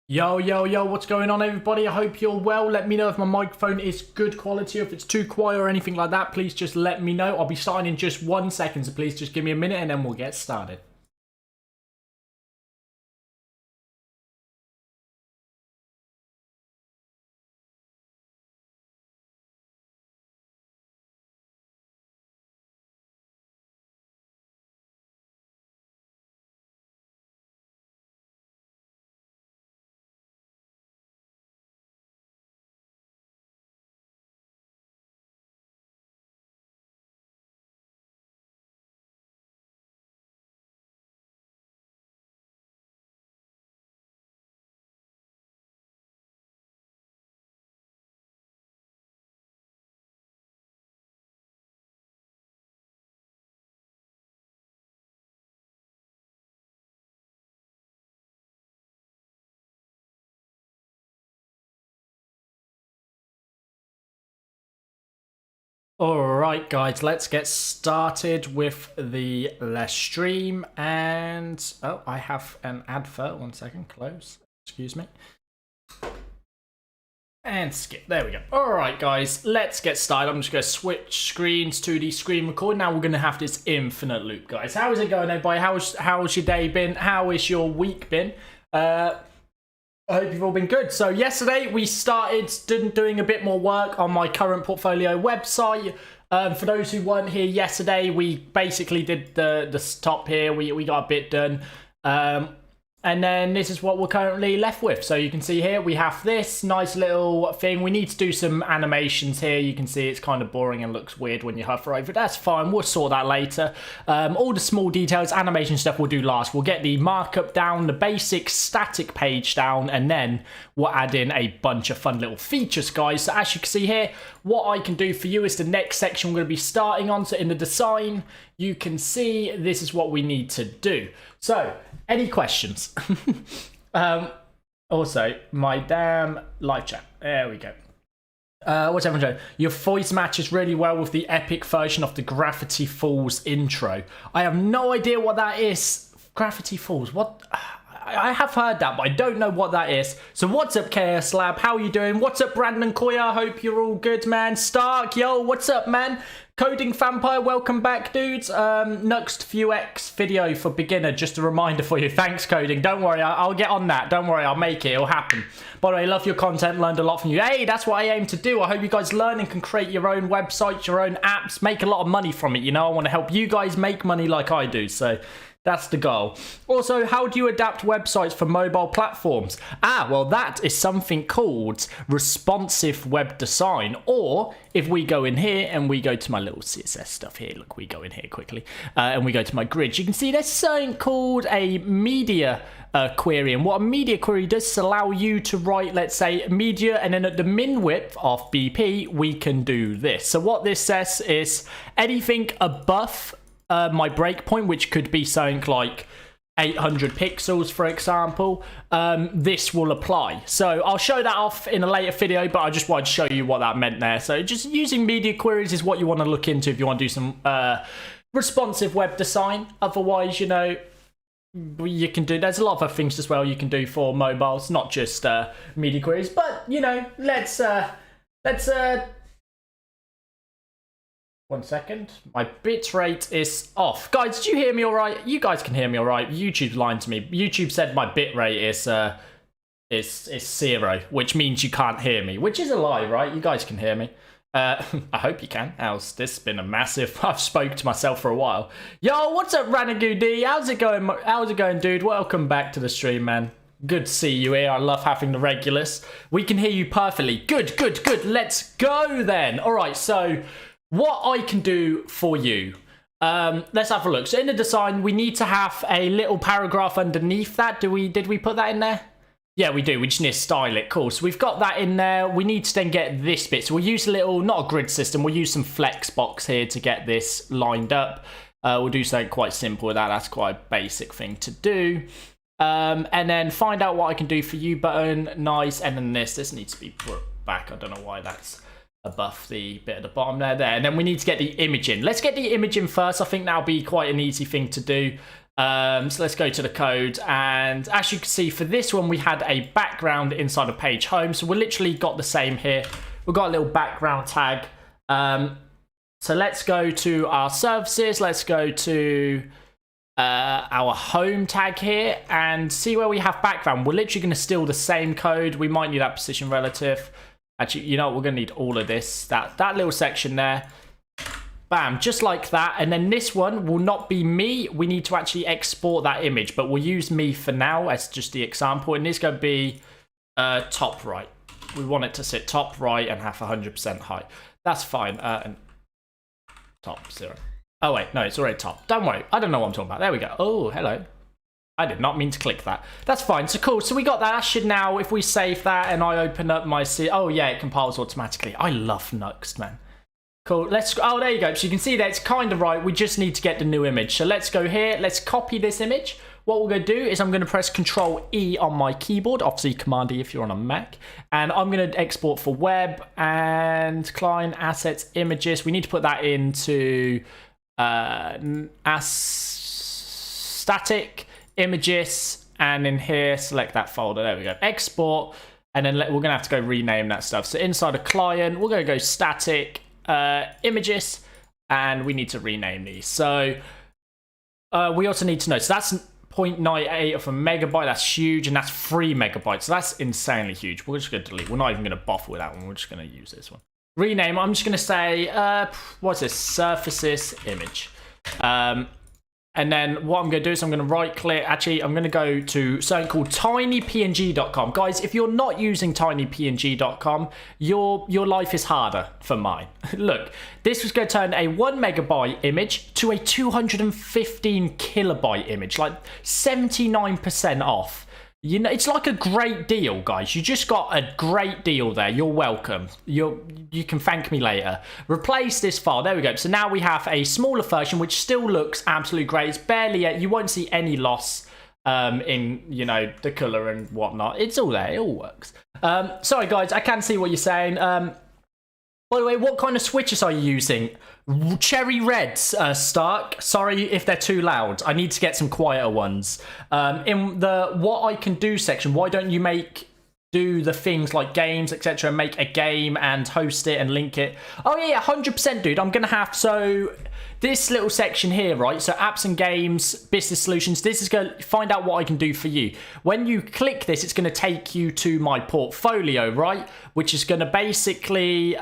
Yo, yo, yo, what's going on, everybody? I hope you're well. Let me know if my microphone is good quality, or if it's too quiet or anything like that. Please just let me know. I'll be starting in just 1 second, so please just give me a minute and then we'll get started. Alright guys, let's get started with the stream. And oh, I have an advert. 1 second, close. Excuse me. And skip. There we go. Alright guys, let's get started. I'm just going to switch screens to the screen record. Now we're going to have this infinite loop, guys. How is it going, everybody? How's your day been? How is your week been? I hope you've all been good. So yesterday we started doing a bit more work on my current portfolio website. For those who weren't here yesterday, we basically did the top here. We got a bit done. And then this is what we're currently left with. So you can see here we have this nice little thing. We need to do some animations here. You can see it's kind of boring and looks weird when you hover over it. That's fine. We'll sort that later. All the small details, animation stuff we'll do last. We'll get the markup down, the basic static page down, and then we'll add in a bunch of fun little features, guys. So as you can see here, what I can do for you is the next section we're going to be starting on. So in the design, you can see this is what we need to do. So any questions? Also, my damn live chat. There we go. What's everyone doing? Your voice matches really well with the epic version of the Gravity Falls intro. I have no idea what that is. Gravity Falls. What? I have heard that, but I don't know what that is. So what's up, KS Lab? How are you doing? What's up, Brandon Koya? I hope you're all good, man. Stark, yo, what's up, man? Coding Vampire, welcome back, dudes. NUXT Vuex video for beginner, just a reminder for you. Thanks, Coding. Don't worry, I'll get on that. Don't worry, I'll make it. It'll happen. By the way, love your content, learned a lot from you. Hey, that's what I aim to do. I hope you guys learn and can create your own websites, your own apps, make a lot of money from it. You know, I want to help you guys make money like I do, so that's the goal. Also, how do you adapt websites for mobile platforms? Well, that is something called responsive web design. Or if we go in here and we go to my little CSS stuff here, look, we go in here quickly and we go to my grid, you can see there's something called a media query. And what a media query does is allow you to write, let's say, media, and then at the min width of BP, we can do this. So what this says is anything above my breakpoint, which could be something like 800 pixels, for example, this will apply. So I'll show that off in a later video, but I just wanted to show you what that meant there. So just using media queries is what you want to look into if you want to do some responsive web design. Otherwise, you know, you can do, there's a lot of other things as well you can do for mobiles, not just media queries. But, you know, let's 1 second. My bitrate is off. Guys, did you hear me all right? You guys can hear me all right. YouTube's lying to me. YouTube said my bitrate is 0, which means you can't hear me, which is a lie, right? You guys can hear me. I hope you can. How's this been a massive... I've spoke to myself for a while. Yo, what's up, Ranagu D? How's it going? How's it going, dude? Welcome back to the stream, man. Good to see you here. I love having the regulars. We can hear you perfectly. Good, good, good. Let's go then. All right, so what I can do for you, let's have a look. So in the design, we need to have a little paragraph underneath that. Did we put that in there? Yeah, we do. We just need to style it. Cool. So we've got that in there. We need to then get this bit. So we'll use a little, not a grid system, we'll use some flex box here to get this lined up. We'll do something quite simple with that. That's quite a basic thing to do. And then find out what I can do for you button. Nice. And then this needs to be put back. I don't know why that's above the bit at the bottom there. And then we need to get the image in. Let's get the image in first. I think that'll be quite an easy thing to do. So let's go to the code, and as you can see for this one we had a background inside of page home, so we literally got the same here. We've got a little background tag. So let's go to our services, let's go to our home tag here and see where we have background. We're literally going to steal the same code. We might need that position relative. Actually, you know what, we're going to need all of this, that little section there. Bam, just like that. And then this one will not be me. We need to actually export that image, but we'll use me for now as just the example. And this is going to be top right. We want it to sit top right and have 100% height. That's fine. And top 0. Oh, wait, no, it's already top. Don't worry. I don't know what I'm talking about. There we go. Oh, hello. I did not mean to click that. That's fine. So cool. So we got that. That should now, if we save that and I open up my... Oh, yeah, it compiles automatically. I love Nuxt, man. Cool, let's, oh, there you go. So you can see that it's kind of right. We just need to get the new image. So let's go here. Let's copy this image. What we're going to do is I'm going to press Control E on my keyboard. Obviously, Command E if you're on a Mac. And I'm going to export for web and client assets images. We need to put that into as static images. And in here, select that folder. There we go. Export. And then we're going to have to go rename that stuff. So inside a client, we're going to go static images, and we need to rename these. So we also need to know, so that's 0.98 of a megabyte. That's huge, and that's 3 megabytes. So that's insanely huge. We're just going to delete. We're not even going to bother with that one. We're just going to use this one. Rename. I'm just going to say what's this, surfaces image. And then what I'm going to do is I'm going to right click. Actually, I'm going to go to something called tinypng.com. Guys, if you're not using tinypng.com, your life is harder for mine. Look, this was going to turn a 1 megabyte image to a 215 kilobyte image, like 79% off. You know, it's like a great deal, guys. You just got a great deal there. You're welcome. You can thank me later. Replace this file. There we go. So now we have a smaller version, which still looks absolutely great. It's barely, you won't see any loss in, you know, the color and whatnot. It's all there. It all works. Sorry, guys. I can't see what you're saying. By the way, what kind of switches are you using? Cherry reds, Stark. Sorry if they're too loud. I need to get some quieter ones. In the what I can do section, why don't you do the things like games, etc., make a game and host it and link it? Oh yeah, 100%, dude. I'm gonna have, so this little section here, right? So apps and games, business solutions. This is going to find out what I can do for you. When you click this, it's going to take you to my portfolio, right? Which is going to basically,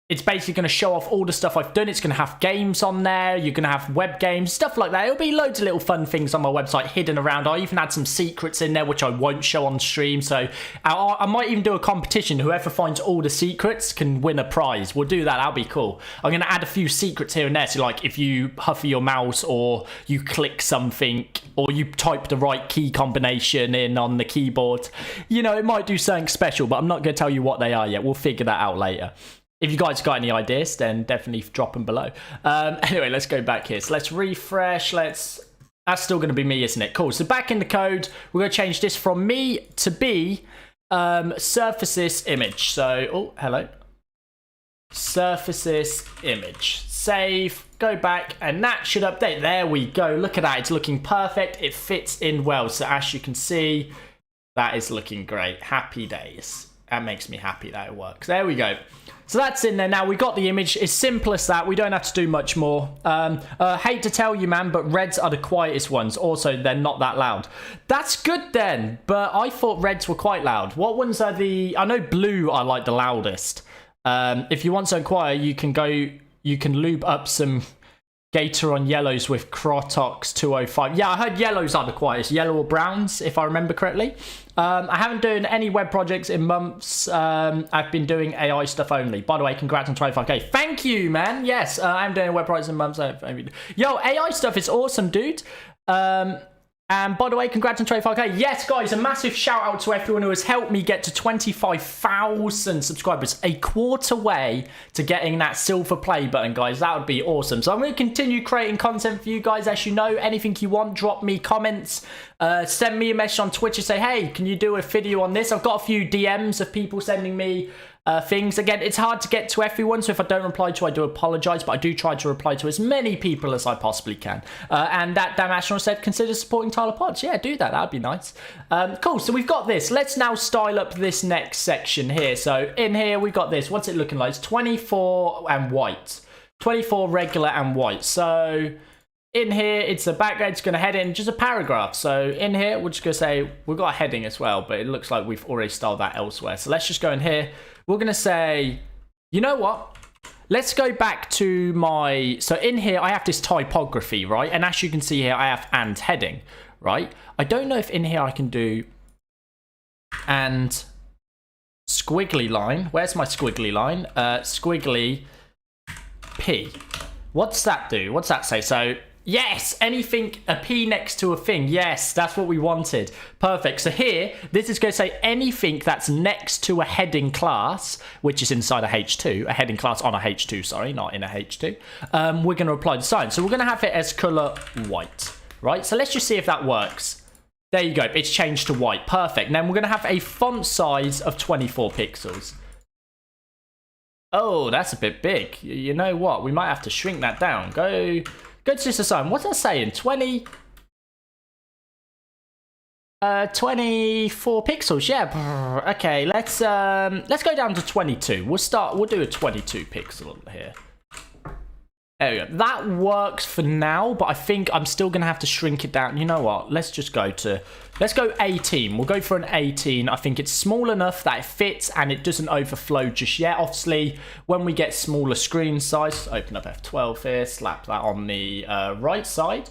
it's basically going to show off all the stuff I've done. It's going to have games on there. You're going to have web games, stuff like that. It'll be loads of little fun things on my website hidden around. I even had some secrets in there, which I won't show on stream. So I might even do a competition. Whoever finds all the secrets can win a prize. We'll do that. That'll be cool. I'm going to add a few secrets here and there. So like if you hover your mouse or you click something or you type the right key combination in on the keyboard, you know, it might do something special, but I'm not going to tell you what they are yet. We'll figure that out later. If you guys got any ideas, then definitely drop them below. Anyway, let's go back here. So let's refresh. That's still going to be me, isn't it? Cool. So back in the code, we're going to change this from me to be surfaces image. So, oh, hello. Surfaces image. Save. Go back, and that should update. There we go. Look at that. It's looking perfect. It fits in well. So as you can see, that is looking great. Happy days. That makes me happy that it works. There we go. So that's in there now. We got the image. It's simple as that. We don't have to do much more. Hate to tell you, man, but reds are the quietest ones. Also, they're not that loud. That's good then, but I thought reds were quite loud. What ones are the... I know blue are like the loudest. If you want something quiet, you can lube up some Gator on yellows with Crotox 205. Yeah, I heard yellows are the quietest. Yellow or browns, if I remember correctly. I haven't done any web projects in months. I've been doing AI stuff only. By the way, congrats on 25k. Thank you, man. Yes, I'm doing web projects in months. Yo, AI stuff is awesome, dude. And by the way, congrats on 25k. Yes, guys, a massive shout out to everyone who has helped me get to 25,000 subscribers. A quarter way to getting that silver play button, guys. That would be awesome. So I'm going to continue creating content for you guys. As you know, anything you want, drop me comments. Send me a message on Twitter. Say, hey, can you do a video on this? I've got a few DMs of people sending me things. Again, it's hard to get to everyone, so if I don't reply to, I do apologize, but I do try to reply to as many people as I possibly can. And that damn astronaut said, consider supporting Tyler Potts. Yeah, do that. That'd be nice. Cool. So we've got this. Let's now style up this next section here. So in here, we've got this. What's it looking like? It's 24 and white. 24 regular and white. So in here, it's a background. It's going to head in just a paragraph. So in here, we're just going to say, we've got a heading as well, but it looks like we've already styled that elsewhere. So let's just go in here. We're going to say, you know what? Let's go back to my, so in here, I have this typography, right? And as you can see here, I have and heading, right? I don't know if in here I can do and squiggly line. Where's my squiggly line? Squiggly P. What's that do? What's that say? So yes, anything, a P next to a thing. Yes, that's what we wanted. Perfect. So here, this is going to say anything that's next to a heading class, which is inside a H2, a heading class on a H2, sorry, not in a H2. We're going to apply the sign. So we're going to have it as color white, right? So let's just see if that works. There you go. It's changed to white. Perfect. And then we're going to have a font size of 24 pixels. Oh, that's a bit big. You know what? We might have to shrink that down. Go to this sign. What's that saying? 24 pixels. Yeah. Okay. Let's go down to 22. We'll do a 22 pixel here. There we go. That works for now, but I think I'm still gonna have to shrink it down. You know what? Let's go 18. We'll go for an 18. I think it's small enough that it fits and it doesn't overflow just yet. Obviously, when we get smaller screen size, open up F12 here, slap that on the right side.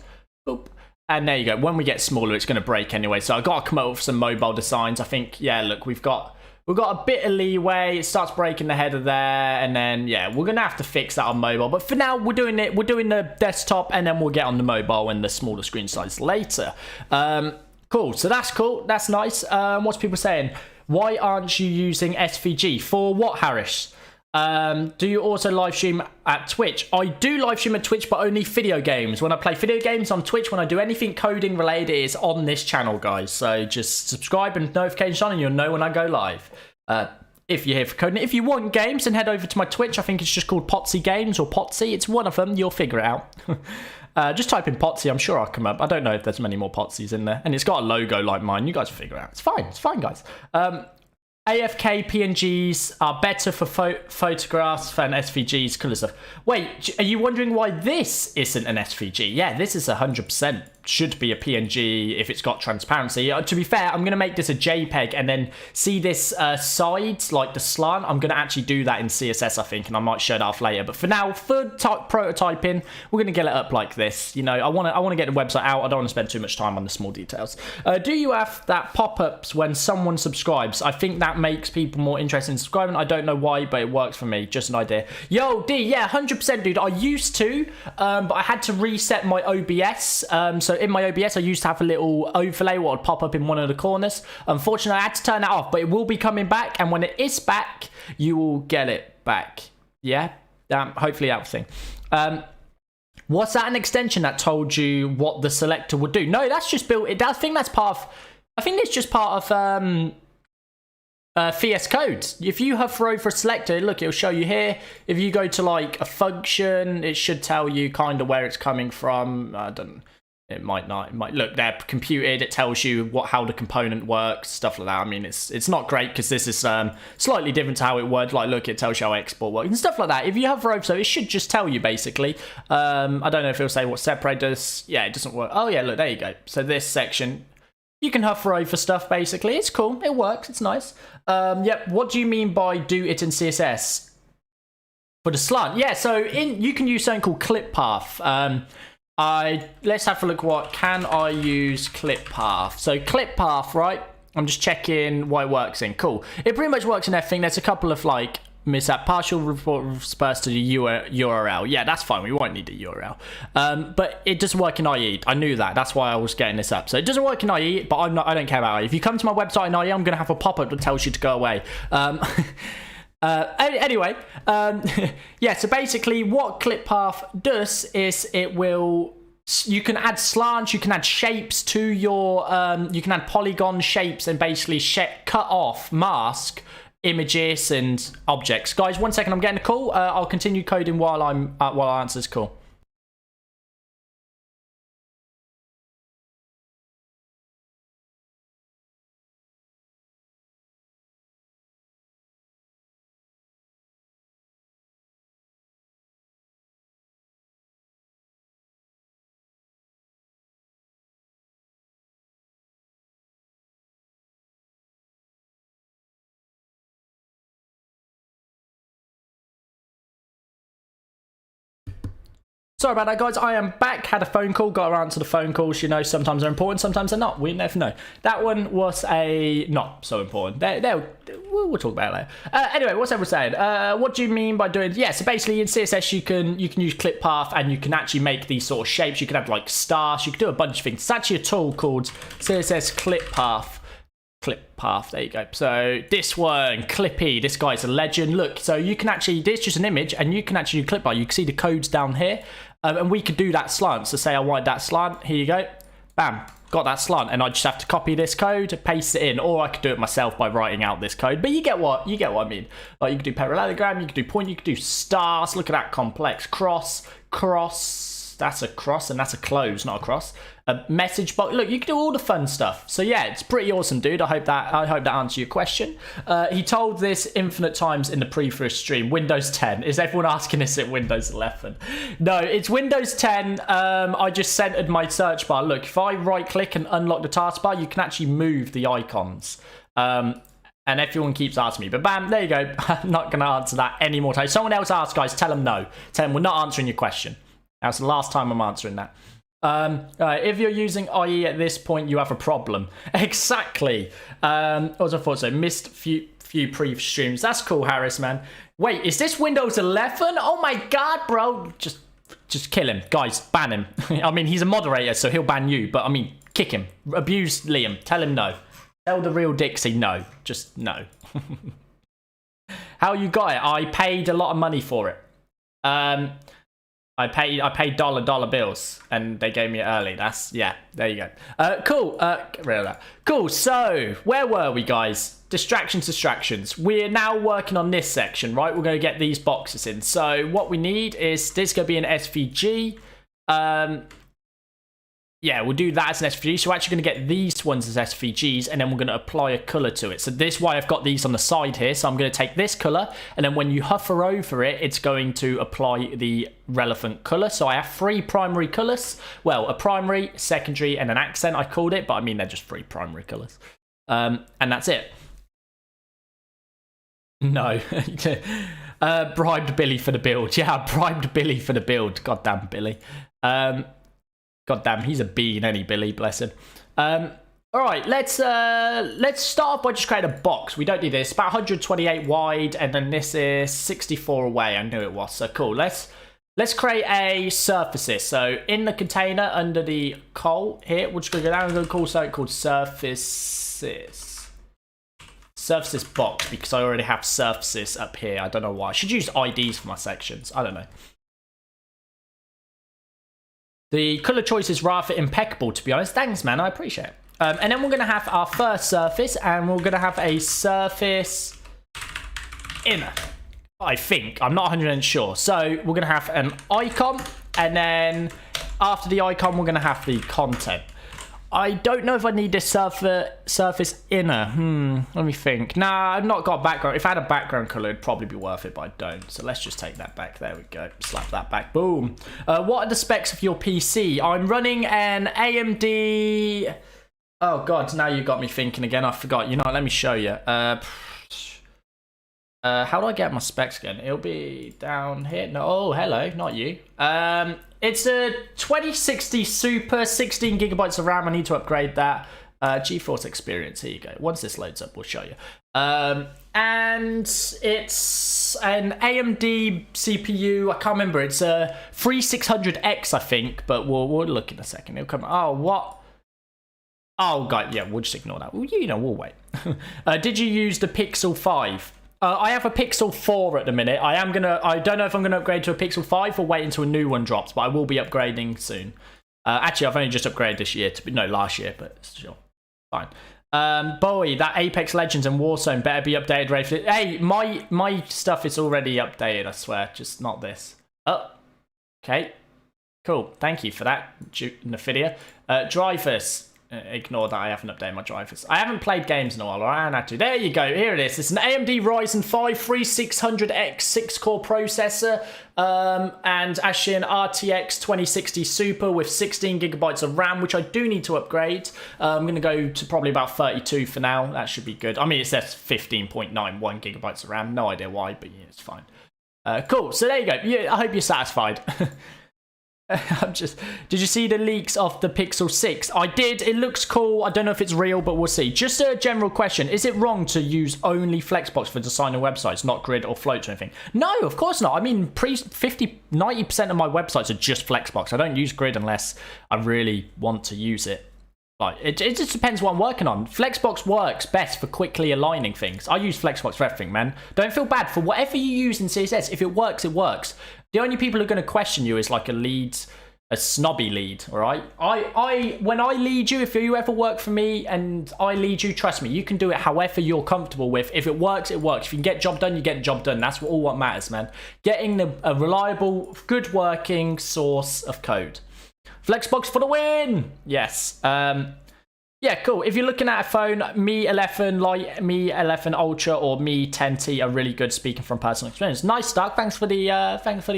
Boop. And there you go. When we get smaller, it's gonna break anyway. So I've got to come up with some mobile designs. I think, yeah, look, we've got a bit of leeway. It starts breaking the header there, and then yeah, we're gonna have to fix that on mobile. But for now, we're doing the desktop, and then we'll get on the mobile and the smaller screen size later. Cool. So that's cool. That's nice. What's people saying? Why aren't you using SVG for what, Harris? Do you also live stream at Twitch? I do live stream at Twitch, but only video games. When I play video games on Twitch, when I do anything coding related, it is on this channel, guys. So just subscribe and notifications on, and you'll know when I go live. If you're here for coding. If you want games, then head over to my Twitch. I think it's just called Potsy Games or Potsy. It's one of them. You'll figure it out. Just type in Potsy. I'm sure I'll come up. I don't know if there's many more Potsys in there. And it's got a logo like mine. You guys will figure it out. It's fine. It's fine, guys. AFK PNGs are better for photographs than SVGs, colour stuff. Wait, are you wondering why this isn't an SVG? Yeah, this is 100% should be a PNG if it's got transparency. To be fair, I'm going to make this a JPEG and then see this sides, like the slant. I'm going to actually do that in CSS, I think, and I might show that off later. But for now, for prototyping, we're going to get it up like this. You know, I want to get the website out. I don't want to spend too much time on the small details. Do you have that pop-ups when someone subscribes? I think that makes people more interested in subscribing. I don't know why, but it works for me. Just an idea. Yo, D, yeah, 100%, dude. I used to, but I had to reset my OBS. So in my OBS, I used to have a little overlay what would pop up in one of the corners. Unfortunately, I had to turn that off, but it will be coming back. And when it is back, you will get it back. Yeah, hopefully that thing. Was that an extension that told you what the selector would do? No, that's just built. I think that's part of. I think it's just part of VS Code. If you hover over a selector, look, it'll show you here. If you go to like a function, it should tell you kind of where it's coming from. I don't. It might not. It might look they're computed. It tells you how the component works, stuff like that. I mean, it's not great because this is slightly different to how it works. Like, look, it tells you how export works and stuff like that. If you have Rove, so it should just tell you basically. I don't know if it'll say what separate does. Yeah, it doesn't work. Oh yeah, look, there you go. So this section, you can hover over stuff basically. It's cool. It works. It's nice. Yep. What do you mean by do it in CSS for the slant? Yeah. So you can use something called clip path. Let's have a look. What can I use clip path? So clip path, right? I'm just checking what it works in. Cool. It pretty much works in everything. There's a couple of like mishap partial report dispersed to the URL. Yeah, that's fine. We won't need the URL. But it doesn't work in IE. I knew that. That's why I was getting this up. So it doesn't work in IE, but I don't care about IE. If you come to my website in IE, I'm going to have a pop-up that tells you to go away. Anyway, yeah, so basically what clip path does is you can add slants, you can add shapes to your, you can add polygon shapes and basically cut off, mask images and objects. Guys, 1 second, I'm getting a call. I'll continue coding while I answer this call. Sorry about that, guys. I am back. Had a phone call. Got to answer the phone calls. You know, sometimes they're important, sometimes they're not. We never know. That one was not so important. We'll talk about it later. Anyway, what's everyone saying? What do you mean by doing? Yeah, so basically in CSS you can use clip path and you can actually make these sort of shapes. You can have like stars. You can do a bunch of things. It's actually a tool called CSS clip path. Clip path, there you go. So this one, Clippy, this guy's a legend. Look, so you can actually, this is just an image and you can actually do clip art. You can see the codes down here. And we could do that slant. So say I wanted that slant, here you go, bam, got that slant, and I just have to copy this code, paste it in, or I could do it myself by writing out this code. But you get what I mean. Like you could do parallelogram, you could do point, you could do stars. Look at that complex cross. That's a cross and that's a close, not a cross. A message box. Look, you can do all the fun stuff. So yeah, it's pretty awesome, dude. I hope that answered your question. He told this infinite times in the previous stream. Windows 10. Is everyone asking this at Windows 11? No, it's Windows 10. I just centered my search bar. Look, if I right click and unlock the taskbar, you can actually move the icons. And everyone keeps asking me, but bam, there you go. I'm not going to answer that any more times. Someone else asked, guys, tell them no. Tell them we're not answering your question. That's the last time I'm answering that. If you're using IE at this point, you have a problem. Exactly. What was I thought so? Missed few pre-streams. That's cool, Harris, man. Wait, is this Windows 11? Oh my god, bro. Just kill him. Guys, ban him. I mean, he's a moderator, so he'll ban you. But, I mean, kick him. Abuse Liam. Tell him no. Tell the real Dixie no. Just no. How you got it? I paid a lot of money for it. I paid dollar bills and they gave me it early. Yeah, there you go. Cool. Get rid of that. Cool. So where were we, guys? Distractions. We're now working on this section, right? We're going to get these boxes in. So what we need is this going to be an SVG. Yeah, we'll do that as an SVG. So we're actually going to get these ones as SVGs, and then we're going to apply a color to it. So this is why I've got these on the side here. So I'm going to take this color, and then when you hover over it, it's going to apply the relevant color. So I have 3 primary colors. Well, a primary, secondary, and an accent, I called it, but I mean, they're just 3 primary colors. And that's it. No. Bribed Billy for the build. Yeah, I bribed Billy for the build. Goddamn Billy. God damn, he's a bean, any Billy, bless him. All right, let's start off by just creating a box. We don't do this. About 128 wide, and then this is 64 away. I knew it was. So cool. Let's create a surfaces. So in the container under the col here, we're just gonna go down and go call something called surfaces. Surfaces box, because I already have surfaces up here. I don't know why. I should use IDs for my sections. I don't know. The color choice is rather impeccable, to be honest. Thanks, man. I appreciate it. And then we're going to have our first surface, and we're going to have a surface inner, I think. I'm not 100% sure. So we're going to have an icon, and then after the icon, we're going to have the content. I don't know if I need this surface inner. Let me think. Nah, I've not got background. If I had a background color, it'd probably be worth it, but I don't. So let's just take that back. There we go. Slap that back. Boom. What are the specs of your PC? I'm running an AMD... Oh, God. Now you got me thinking again. I forgot. You know what? Let me show you. How do I get my specs again? It'll be down here. No. Oh, hello. Not you. It's a 2060 Super, 16 gigabytes of RAM. I need to upgrade that. GeForce Experience. Here you go. Once this loads up, we'll show you. And it's an AMD CPU. I can't remember. It's a 3600X, I think. But we'll look in a second. It'll come. Oh, what? Oh, God. Yeah, we'll just ignore that. Well, you know, we'll wait. Did you use the Pixel 5? I have a Pixel 4 at the minute. I don't know if I'm gonna upgrade to a Pixel 5 or wait until a new one drops, but I will be upgrading soon. Actually, I've only just upgraded this year last year, but sure, fine. Boy, that Apex Legends and Warzone better be updated. Ready for Hey, my stuff is already updated, I swear. Just not this. Oh, okay. Cool. Thank you for that, Nvidia. Drivers. Ignore that I haven't updated my drivers. I haven't played games in a while, or I haven't had to. There you go. Here it is. It's an AMD Ryzen 5 3600X 6-core processor, and actually an RTX 2060 Super with 16 gigabytes of RAM, which I do need to upgrade. I'm going to go to probably about 32 for now. That should be good. I mean, it says 15.91 gigabytes of RAM. No idea why, but yeah, it's fine. Cool. So there you go. Yeah, I hope you're satisfied. Did you see the leaks of the Pixel 6? I did. It looks cool. I don't know if it's real, but we'll see. Just a general question. Is it wrong to use only Flexbox for designing websites, not Grid or Floats or anything? No, of course not. I mean, 90% of my websites are just Flexbox. I don't use Grid unless I really want to use it. Like, it just depends what I'm working on. Flexbox works best for quickly aligning things. I use Flexbox for everything, man. Don't feel bad for whatever you use in CSS. If it works, it works. The only people who are going to question you is like a snobby lead, all right? When I lead you, if you ever work for me and I lead you, trust me, you can do it however you're comfortable with. If it works, it works. If you can get the job done, you get the job done. That's all what matters, man. Getting a reliable, good working source of code. Flexbox for the win! Yes. Yeah, cool. If you're looking at a phone, Mi 11 Lite, Mi 11 Ultra, or Mi 10T are really good, speaking from personal experience. Nice, Stark. Thanks for the thanks for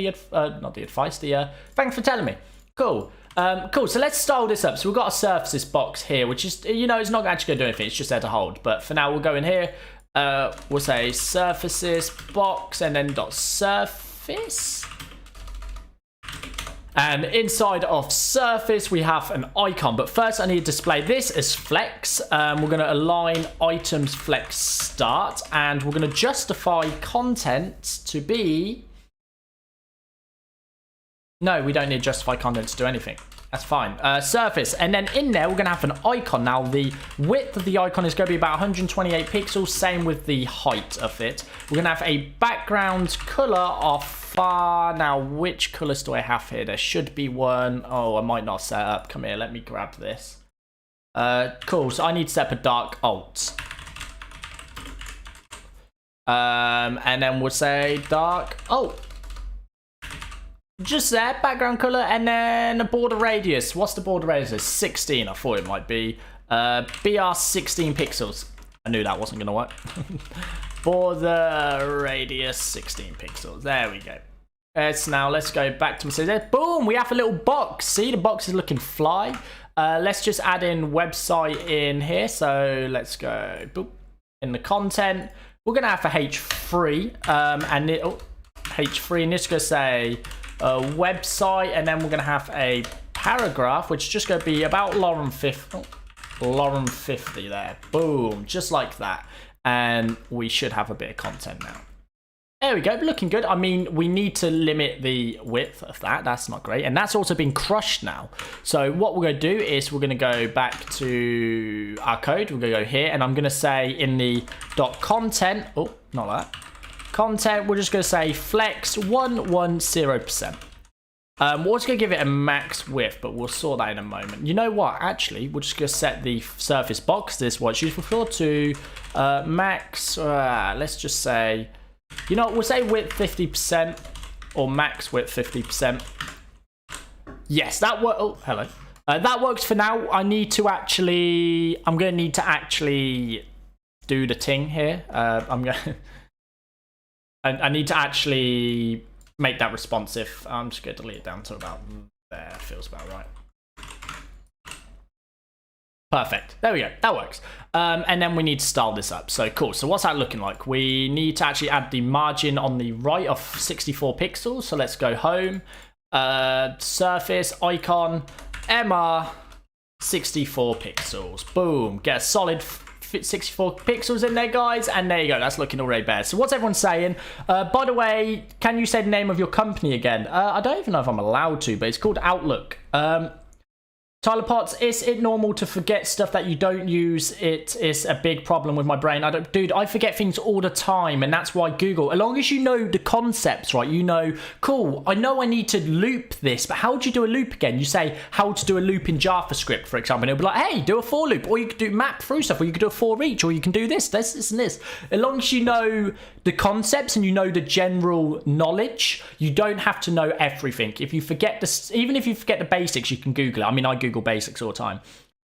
telling me. Cool. Cool. So let's style this up. So we've got a surfaces box here, which is, you know, it's not actually going to do anything. It's just there to hold. But for now, we'll go in here. We'll say surfaces box and then dot surface. And inside of surface, we have an icon. But first, I need to display this as flex. We're going to align items flex start. And we're going to justify content to be... No, we don't need to justify content to do anything. That's fine. Surface. And then in there, we're going to have an icon. Now, the width of the icon is going to be about 128 pixels. Same with the height of it. We're going to have a background color of... Now, which colors do I have here? There should be one. Oh, I might not set up. Come here, let me grab this. Cool, so I need to set up a dark alt. And then we'll say dark alt. Just there, background color, and then a border radius. What's the border radius? 16, I thought it might be. BR 16 pixels. I knew that wasn't going to work. Border radius 16 pixels. There we go. Let's go back to Mercedes. Boom, we have a little box. See, the box is looking fly. Let's just add in website in here. So let's go boop. In the content. We're going to have a H3. H3, and it's going to say website. And then we're going to have a paragraph, which is just going to be about lorem 50 there. Boom, just like that. And we should have a bit of content now. There we go, looking good. I mean, we need to limit the width of that. That's not great. And that's also been crushed now. So what we're going to do is we're going to go back to our code. We're going to go here, and I'm going to say in the .content, oh, not that. Content, we're just going to say flex 110%. We're also going to give it a max width, but we'll sort that in a moment. You know what? Actually, we're just going to set the surface box, this is what it's useful for, to max, let's just say, you know what, we'll say width 50% or max width 50%. Yes, that works. Oh, hello. That works for now. I'm going to need to actually do the thing here. I need to actually make that responsive. I'm just going to delete it down to about there. Feels about right. Perfect. There we go. That works. And then we need to style this up. So cool. So what's that looking like? We need to actually add the margin on the right of 64 pixels. So let's go home. Surface, icon, MR, 64 pixels. Boom. Get a solid 64 pixels in there, guys, and there you go. That's looking already better. So what's everyone saying? By the way, can you say the name of your company again? I don't even know if I'm allowed to, but it's called Outlook. Tyler Potts, is it normal to forget stuff that you don't use? It is a big problem with my brain. Dude, I forget things all the time, and that's why Google, as long as you know the concepts, right? You know, cool, I know I need to loop this, but how do you do a loop again? You say how to do a loop in JavaScript, for example, and it'll be like, hey, do a for loop, or you could do map through stuff, or you could do a for each, or you can do this, and this. As long as you know the concepts and you know the general knowledge, you don't have to know everything. If you forget this, even if you forget the basics, you can Google it. I mean, I Google basics all the time.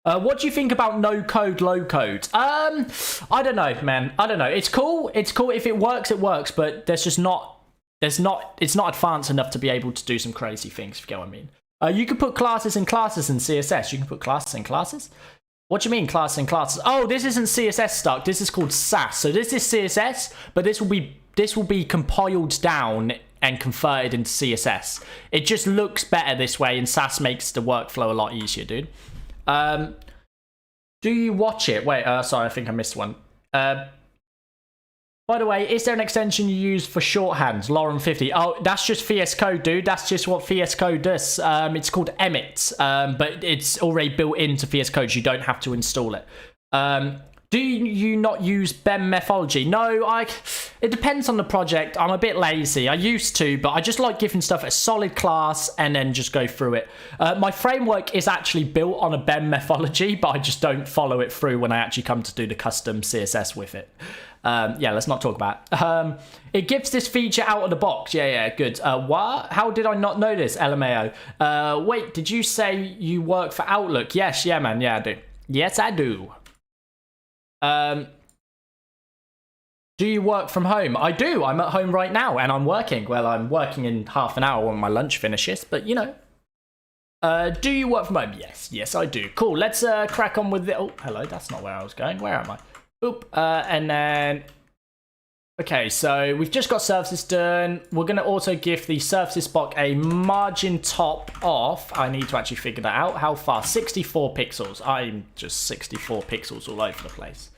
What do you think about no code, low code? I don't know, man. I don't know. It's cool. It's cool. If it works, it works. But it's not advanced enough to be able to do some crazy things, if you get what I mean. You can put classes in CSS. You can put classes in classes. What do you mean classes in classes? Oh, this isn't CSS stuck. This is called Sass. So this is CSS, but this will be compiled down and converted into CSS. It just looks better this way, and Sass makes the workflow a lot easier, dude. Do you watch it? Wait, sorry, I think I missed one. By the way, is there an extension you use for shorthand? Lauren50. Oh, that's just VS Code, dude. That's just what VS Code does. It's called Emmet, but it's already built into VS Code. You don't have to install it. Do you not use BEM methodology? No, it depends on the project. I'm a bit lazy. I used to, but I just like giving stuff a solid class and then just go through it. My framework is actually built on a BEM methodology, but I just don't follow it through when I actually come to do the custom CSS with it. Yeah, let's not talk about it. It gives this feature out of the box. Yeah, good. What? How did I not know this? LMAO. Wait, did you say you work for Outlook? Yes, yeah, man. Yeah, I do. Yes, I do. Do you work from home? I do. I'm at home right now and I'm working. Well, I'm working in half an hour when my lunch finishes, but you know. Do you work from home? Yes, I do. Cool. Let's crack on with it. Oh, hello. That's not where I was going. Where am I? Oop. And then. Okay, so we've just got surfaces done. We're going to also give the surfaces block a margin top off. I need to actually figure that out. How far? 64 pixels. I'm just 64 pixels all over the place.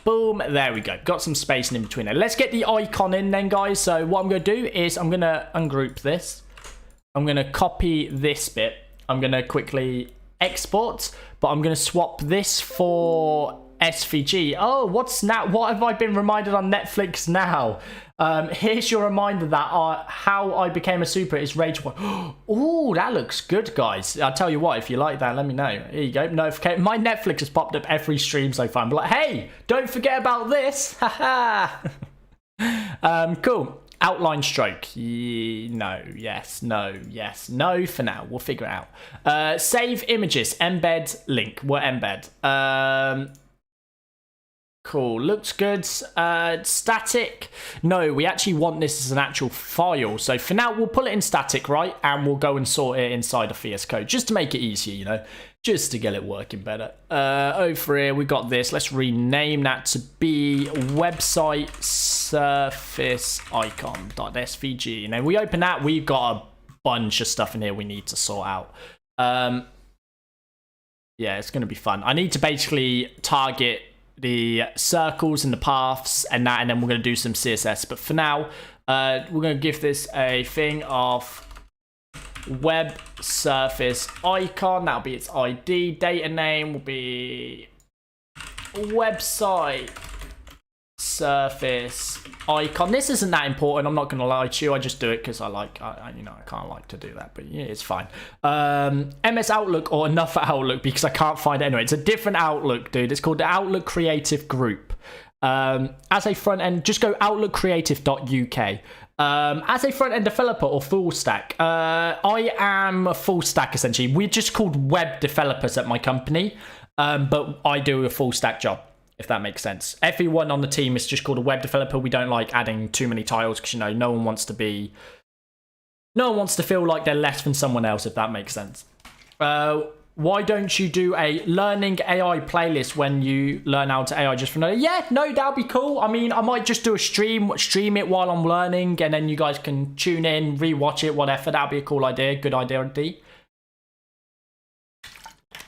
Boom. There we go. Got some spacing in between there. Let's get the icon in then, guys. So what I'm going to do is I'm going to ungroup this. I'm going to copy this bit. I'm going to quickly export, but I'm going to swap this for SVG. Oh, what's now? What have I been reminded on Netflix now? Here's your reminder that how I became a super is Rage 1. Oh, that looks good, guys. I'll tell you what, if you like that, let me know. Here you go. Notification. My Netflix has popped up every stream so far. I'm like, hey, don't forget about this. Haha. Cool. Outline stroke. No, yes, no, yes, no for now. We'll figure it out. Save images. Embed link. We'll embed. Cool, looks good. Static. No, we actually want this as an actual file. So for now, we'll pull it in static, right? And we'll go and sort it inside of VS Code just to make it easier, you know, just to get it working better. Over here, we got this. Let's rename that to be website surface icon.svg. And then we open that, we've got a bunch of stuff in here we need to sort out. Yeah, it's going to be fun. I need to basically target the circles and the paths and that, and then we're going to do some CSS. But for now, we're going to give this a thing of web surface icon. That'll be its ID. Data name will be website surface icon. This isn't that important. I'm not going to lie to you. I just do it because I like, you know, I can't like to do that, but yeah, it's fine. MS Outlook or enough Outlook because I can't find it anyway. It's a different Outlook, dude. It's called the Outlook Creative Group. As a front end, just go outlookcreative.uk. As a front end developer or full stack, I am a full stack essentially. We're just called web developers at my company, but I do a full stack job, if that makes sense. Everyone on the team is just called a web developer. We don't like adding too many titles because, you know, no one wants to feel like they're less than someone else, if that makes sense. Why don't you do a learning AI playlist when you learn how to AI just for no? Yeah, no, that'll be cool. I mean, I might just do a stream it while I'm learning, and then you guys can tune in, rewatch it, whatever. That'd be a cool idea. Good idea, D.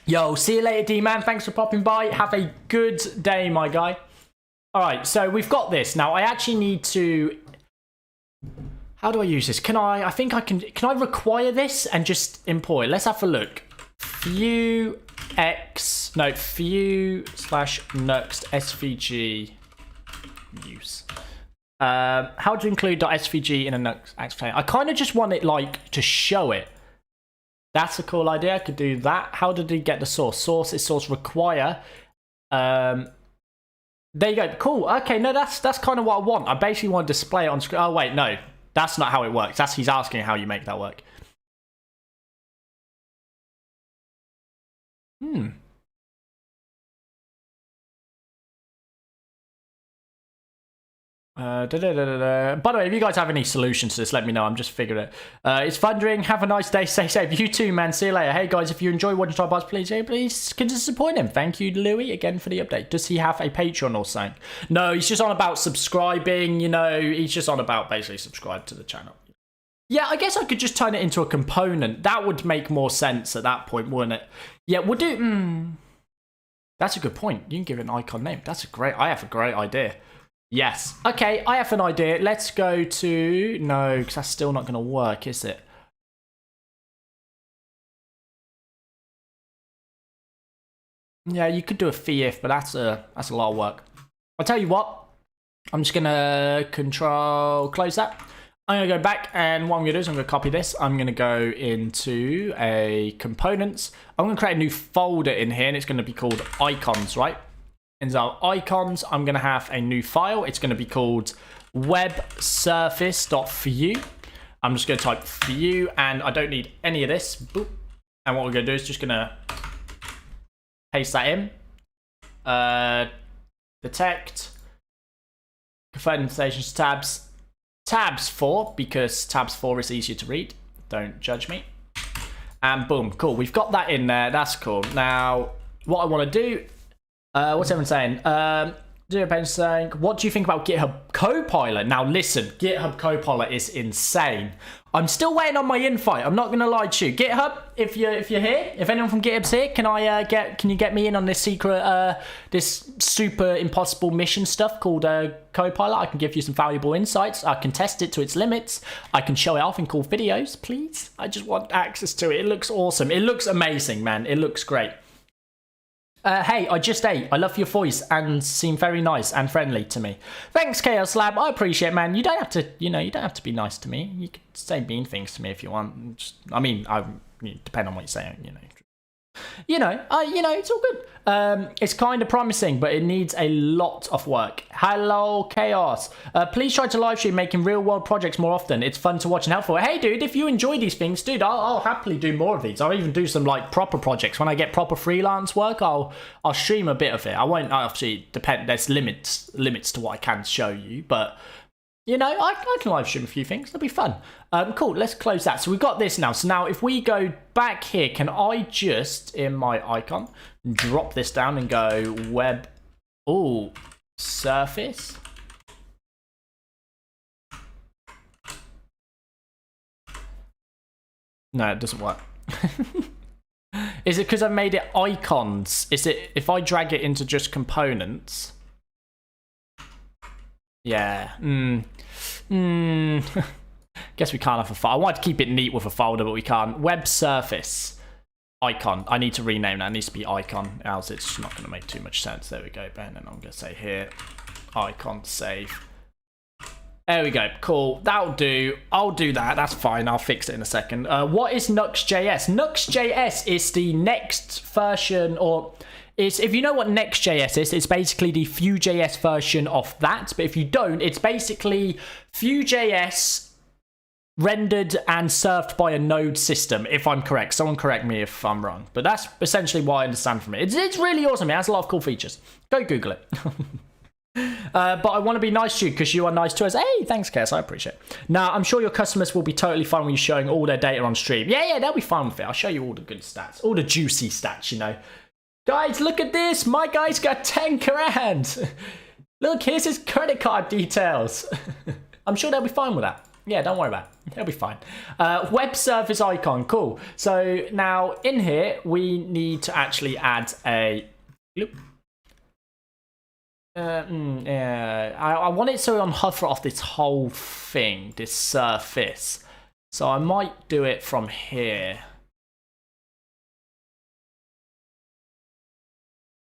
Yo, see you later, D-man. Thanks for popping by. Have a good day, my guy. All right, so we've got this. Now, I actually need to... How do I use this? Can I require this and just import it? Let's have a look. view /nuxt svg use. How to include .svg in a NUXT plane? I kind of just want it like to show it. That's a cool idea. I could do that. How did he get the source? Source is source require. There you go. Cool. Okay, no, that's kind of what I want. I basically want to display it on screen. Oh wait, no, that's not how it works. He's asking how you make that work. By the way, if you guys have any solutions to this, let me know. I'm just figuring it. It's thundering. Have a nice day. Stay safe. You too, man. See you later. Hey guys, if you enjoy watching Typography, please consider supporting him. Thank you, Louis, again for the update. Does he have a Patreon or something? No, he's just on about subscribing. You know, he's just on about basically subscribe to the channel. Yeah, I guess I could just turn it into a component. That would make more sense at that point, wouldn't it? Yeah, we'll do. That's a good point. You can give it an icon name. I have a great idea. Yes. Okay, I have an idea. Let's go to... No, because that's still not going to work, is it? Yeah, you could do a if, but that's a lot of work. I'll tell you what. I'm just going to close that. I'm going to go back, and what I'm going to do is I'm going to copy this. I'm going to go into a components. I'm going to create a new folder in here, and it's going to be called icons, right? In our icons, I'm going to have a new file. It's going to be called websurface.view. I'm just going to type view, and I don't need any of this. Boop. And what we're going to do is just going to paste that in. Detect. Confirm stations tabs. Tabs 4, because tabs 4 is easier to read. Don't judge me. And boom, cool. We've got that in there. That's cool. Now, what I want to do... what's everyone saying? Saying, what do you think about GitHub Copilot? Now listen, GitHub Copilot is insane. I'm still waiting on my invite. I'm not gonna lie to you. GitHub, if you're here, if anyone from GitHub's here, can you get me in on this secret, this super impossible mission stuff called Copilot? I can give you some valuable insights. I can test it to its limits. I can show it off in cool videos, please. I just want access to it. It looks awesome. It looks amazing, man. It looks great. Hey, I just ate. I love your voice and seem very nice and friendly to me. Thanks, Chaos Lab. I appreciate it, man. You don't have to, you don't have to be nice to me. You can say mean things to me if you want. Depend on what you're saying, it's all good. It's kind of promising, but it needs a lot of work. Hello, Chaos. Please try to live stream making real world projects more often. It's fun to watch and helpful. Hey, dude, if you enjoy these things, dude, I'll happily do more of these. I'll even do some like proper projects. When I get proper freelance work, I'll stream a bit of it. I won't obviously depend. There's limits to what I can show you, but. I can live stream a few things. It'll be fun. Cool, let's close that. So we've got this now. So now if we go back here, can I just, in my icon, drop this down and go web... Ooh, surface. No, it doesn't work. Is it because I've made it icons? Is it, if I drag it into just components... Yeah. Guess we can't have a file. I wanted to keep it neat with a folder, but we can't. Web surface icon. I need to rename that. It needs to be icon, else it's not going to make too much sense. There we go, Ben. And I'm going to say here, icon save. There we go. Cool. That'll do. I'll do that. That's fine. I'll fix it in a second. What is NUXT JS? NUXT JS is the next version, or... if you know what Next.js is, it's basically the Vue.js version of that. But if you don't, it's basically Vue.js rendered and served by a node system, if I'm correct. Someone correct me if I'm wrong. But that's essentially what I understand from it. It's really awesome. It has a lot of cool features. Go Google it. But I want to be nice to you because you are nice to us. Hey, thanks, Cass. I appreciate it. Now, I'm sure your customers will be totally fine when you're showing all their data on stream. Yeah, they'll be fine with it. I'll show you all the good stats. All the juicy stats, Guys, look at this. My guy's got 10 grand. Look, here's his credit card details. I'm sure they'll be fine with that. Yeah, don't worry about it. They'll be fine. Web service icon. Cool. So now in here, we need to actually add a... I want it so on hover off this whole thing, this surface. So I might do it from here.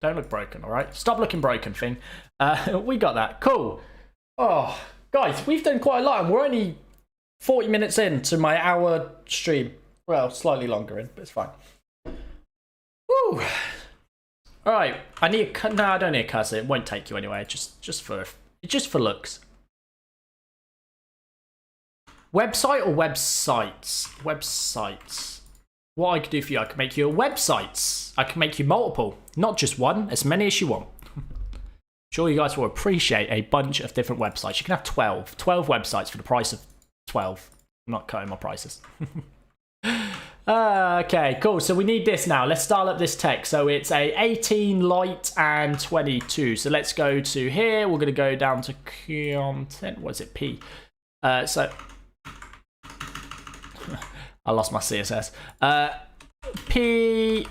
Don't look broken, all right? Stop looking broken, thing. We got that. Cool. Oh, guys, we've done quite a lot, and we're only 40 minutes into my hour stream. Well, slightly longer in, but it's fine. Woo. All right, I need a... No, I don't need a cursor. It won't take you anyway, just for looks. Website or websites? Websites. What I could do for you, I could make you a websites. I can make you multiple, not just one, as many as you want. Sure, you guys will appreciate a bunch of different websites. You can have 12 websites for the price of 12. I'm not cutting my prices. Okay, cool. So we need this now. Let's style up this text. So it's a 18 light and 22. So let's go to here. We're going to go down to content. What is it? P. So I lost my CSS. P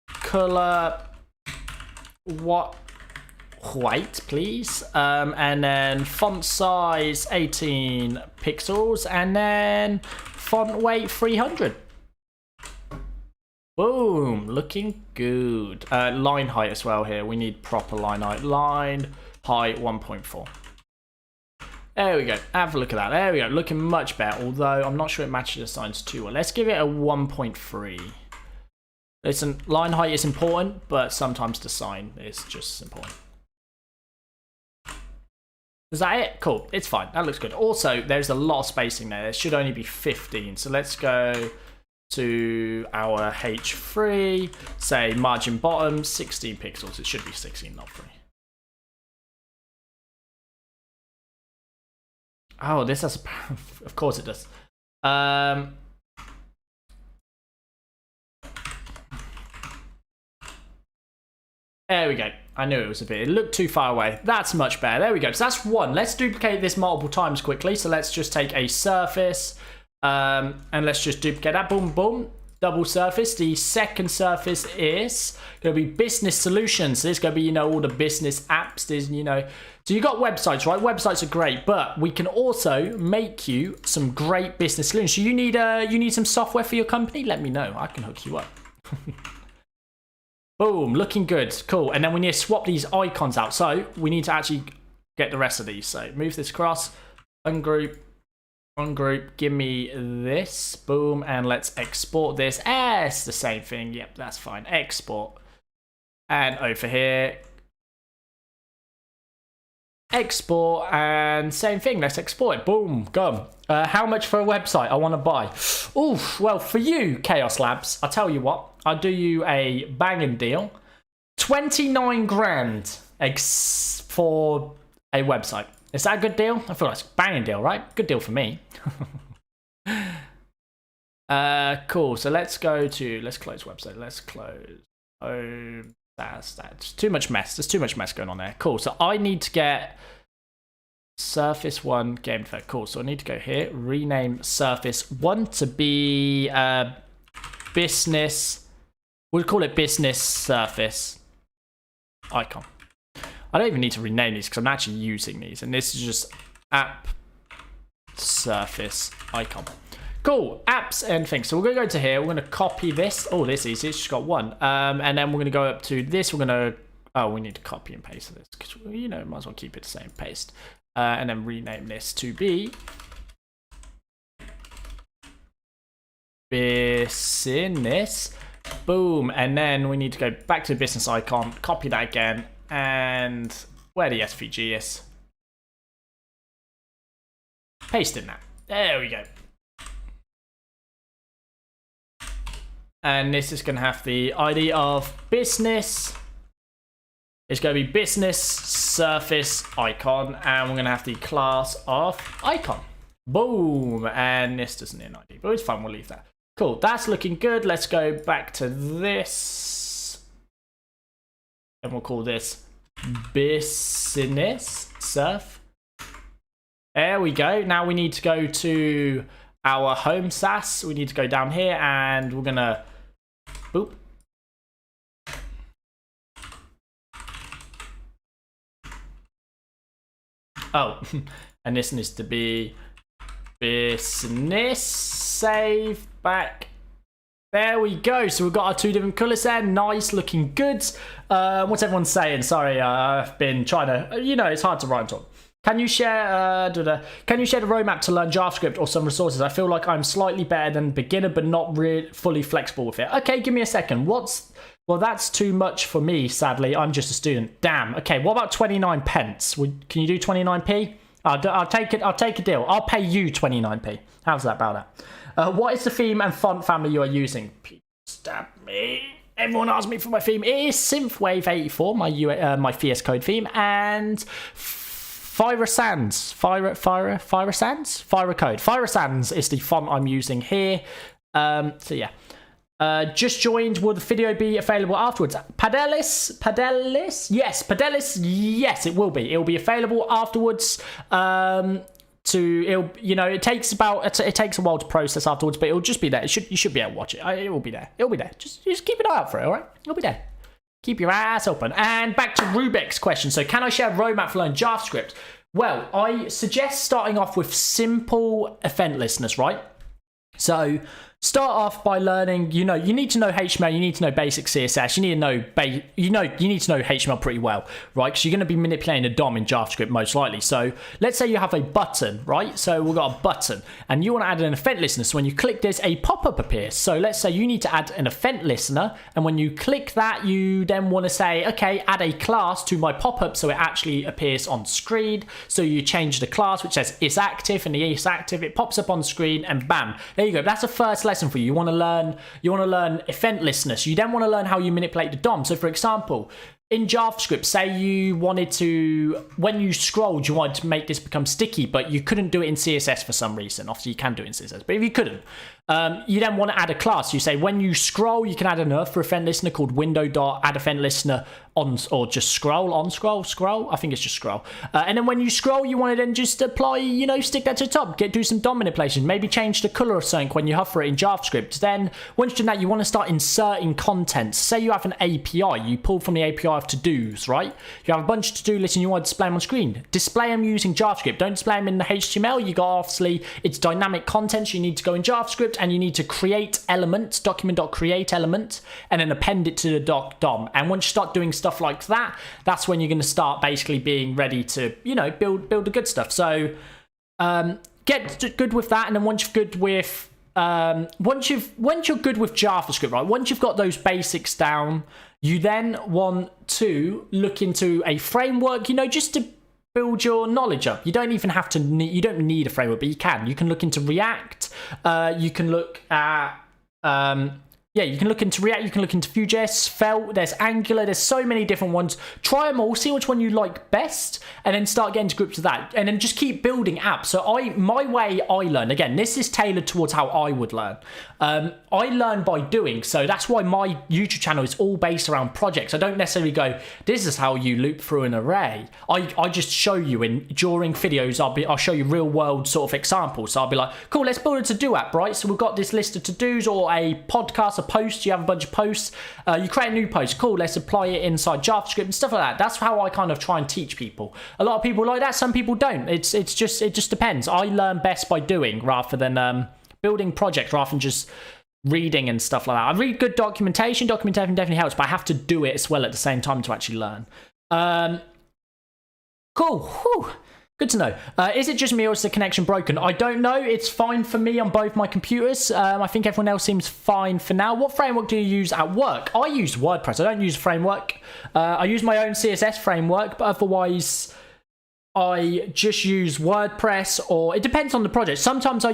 color what white, please. And then font size 18 pixels, and then font weight 300. Boom, looking good. Line height as well here. We need proper line height. Line height 1.4. There we go. Have a look at that. There we go. Looking much better, although I'm not sure it matches the signs too well. Let's give it a 1.3. Listen, line height is important, but sometimes the sign is just important. Is that it? Cool. It's fine. That looks good. Also, there's a lot of spacing there. There should only be 15. So let's go to our H3. Say margin bottom, 16 pixels. It should be 16, not 3. Oh, this has... Of course it does. There we go. I knew it was a bit. It looked too far away. That's much better. There we go. So that's one. Let's duplicate this multiple times quickly. So let's just take a surface and let's just duplicate that. Boom, boom. Double surface. The second surface is going to be business solutions. So this is going to be, you know, all the business apps. There's, you know, so you got websites, right? Websites are great, but we can also make you some great business solutions. So you need some software for your company? Let me know. I can hook you up. Boom, looking good. Cool. And then we need to swap these icons out. So we need to actually get the rest of these. So move this across, ungroup, give me this. Boom, and let's export this. It's the same thing. Yep, that's fine. Export. And over here, export, and same thing. Let's export it. Boom, go. How much for a website I want to buy? Oof, well, for you, Chaos Labs, I'll tell you what. I'll do you a banging deal. 29 grand for a website. Is that a good deal? I feel like it's a banging deal, right? Good deal for me. Cool. So let's close website. Let's close. Oh, that's too much mess. There's too much mess going on there. Cool. So I need to get Surface 1 game effect. Cool. So I need to go here, rename Surface 1 to be business. We'll call it business surface icon. I don't even need to rename these because I'm actually using these, and this is just app surface icon. Cool, apps and things. So we're gonna go to here. We're gonna copy this. Oh, this is easy. It's just got one. And then we're gonna go up to this. We're gonna. Oh, we need to copy and paste this because, you know, might as well keep it the same. Paste, and then rename this to be business. Boom, and then we need to go back to the business icon, copy that again, and where the SVG is, paste in that. There we go. And this is going to have the ID of business. It's going to be business surface icon, and we're going to have the class of icon. Boom, and this doesn't need an ID, but it's fine. We'll leave that. Cool, that's looking good. Let's go back to this. And we'll call this business surf. There we go. Now we need to go to our home SaaS. We need to go down here and we're gonna boop. Oh, and this needs to be business save back There we go. So we've got our 2 different colours there. Nice, looking good. What's everyone saying? Sorry, I've been trying to, it's hard to write and talk. Can you share can you share the roadmap to learn JavaScript or some resources? I feel like I'm slightly better than beginner, but not really fully flexible with it. Okay, give me a second. Well, that's too much for me, sadly. I'm just a student. Damn. Okay, what about 29 pence? Can you do 29p? I'll take it. I'll take a deal. I'll pay you 29p. How's that about that? What is the theme and font family you are using? Please stab me. Everyone asks me for my theme. It is Synthwave 84, my VS Code theme, and Fira Code. Fira Sans is the font I'm using here. So yeah. Just joined. Will the video be available afterwards? Padelis? Yes, Padelis. Yes, it will be. It will be available afterwards. It takes a while to process afterwards, but it'll just be there. You should be able to watch it. It will be there. It'll be there. Just keep an eye out for it. All right, it'll be there. Keep your ass open. And back to Rubik's question. So, can I share a roadmap for learning JavaScript? Well, I suggest starting off with simple event listeners, right? So start off by learning, you need to know HTML, you need to know basic CSS, you need to know HTML pretty well, right? Because you're going to be manipulating a DOM in JavaScript most likely. So let's say you have a button, right? So we've got a button and you want to add an event listener. So when you click this, a pop-up appears. So let's say you need to add an event listener. And when you click that, you then want to say, okay, add a class to my pop-up so it actually appears on screen. So you change the class, which says is active, and the is active, it pops up on screen and bam, there you go. That's the first lesson for you. You want to learn event listeners. You then want to learn how you manipulate the DOM. So for example, in JavaScript, say you wanted to, when you scrolled, you wanted to make this become sticky, but you couldn't do it in CSS for some reason. Obviously, you can do it in CSS, but if you couldn't, you then want to add a class. You say when you scroll, you can add an for event listener called window.add event listener on, or just scroll. I think it's just scroll. And then when you scroll, you want to then just apply, stick that to the top, do some DOM manipulation, maybe change the color of something when you hover it in JavaScript. Then once you've done that, you want to start inserting content. Say you have an API, you pull from the API of to-dos, right? You have a bunch of to-do lists and you want to display them on screen. Display them using JavaScript. Don't display them in the HTML. You got, obviously, it's dynamic content, so you need to go in JavaScript and you need to create element, document.create element, and then append it to the DOM. And once you start doing stuff like that, that's when you're going to start basically being ready to, build the good stuff. So get good with that, and then once you're good with once you're good with JavaScript, right? Once you've got those basics down, you then want to look into a framework, just to build your knowledge up. You don't even have to you don't need a framework, but you can look into React. You can look at you can look into React, you can look into Vue.js, Svelte, there's Angular, there's so many different ones. Try them all, see which one you like best, and then start getting to grips with that. And then just keep building apps. So my way I learn, again, this is tailored towards how I would learn. I learn by doing, so that's why my YouTube channel is all based around projects. I don't necessarily go, this is how you loop through an array. I just show you during videos, I'll show you real world sort of examples. So I'll be like, cool, let's build a to-do app, right? So we've got this list of to-dos or a podcast, a post, you have a bunch of posts, you create a new post, cool, let's apply it inside JavaScript and stuff like that. That's how I kind of try and teach people. A lot of people like that, some people don't. It just depends. I learn best by doing rather than building projects rather than just reading and stuff like that. I read good documentation definitely helps, but I have to do it as well at the same time to actually learn. Cool. Whew. Good to know. Is it just me or is the connection broken? I don't know. It's fine for me on both my computers. I think everyone else seems fine for now. What framework do you use at work? I use WordPress. I don't use a framework. I use my own CSS framework, but otherwise I just use WordPress, or it depends on the project. Sometimes I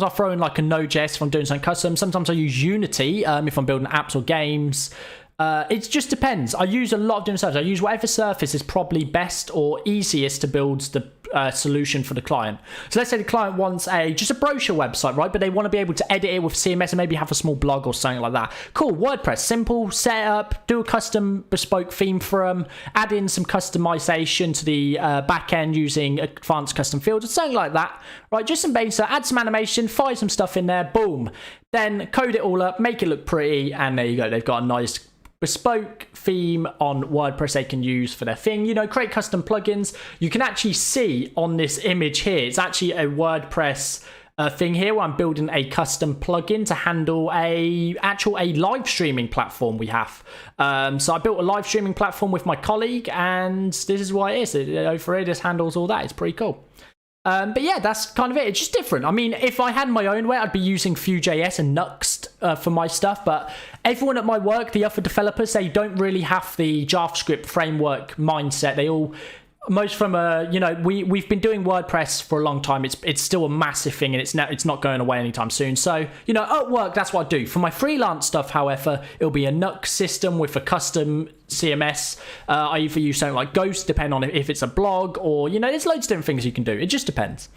throw in like a Node.js if I'm doing something custom. Sometimes I use Unity if I'm building apps or games. It just depends. I use a lot of different surfaces. I use whatever surface is probably best or easiest to build the solution for the client. So let's say the client wants just a brochure website, right? But they want to be able to edit it with CMS and maybe have a small blog or something like that. Cool, WordPress, simple setup, do a custom bespoke theme for them, add in some customization to the back end using advanced custom fields or something like that, right? Just some basic, add some animation, fire some stuff in there, boom. Then code it all up, make it look pretty, and there you go. They've got a nice bespoke theme on WordPress they can use for their thing. Create custom plugins. You can actually see on this image here, it's actually a WordPress thing here where I'm building a custom plugin to handle a live streaming platform we have. So I built a live streaming platform with my colleague, and this is what it is. Over here, this handles all that. It's pretty cool. But yeah, that's kind of it. It's just different. I mean, if I had my own way, I'd be using Vue.js and NUXT for my stuff. But everyone at my work, the other developers, they don't really have the JavaScript framework mindset. They all, most from we've been doing WordPress for a long time. It's still a massive thing, and it's not going away anytime soon. So at work, that's what I do. For my freelance stuff, however, it'll be a NUXT system with a custom CMS. I either use something like Ghost, depending on if it's a blog, or there's loads of different things you can do. It just depends.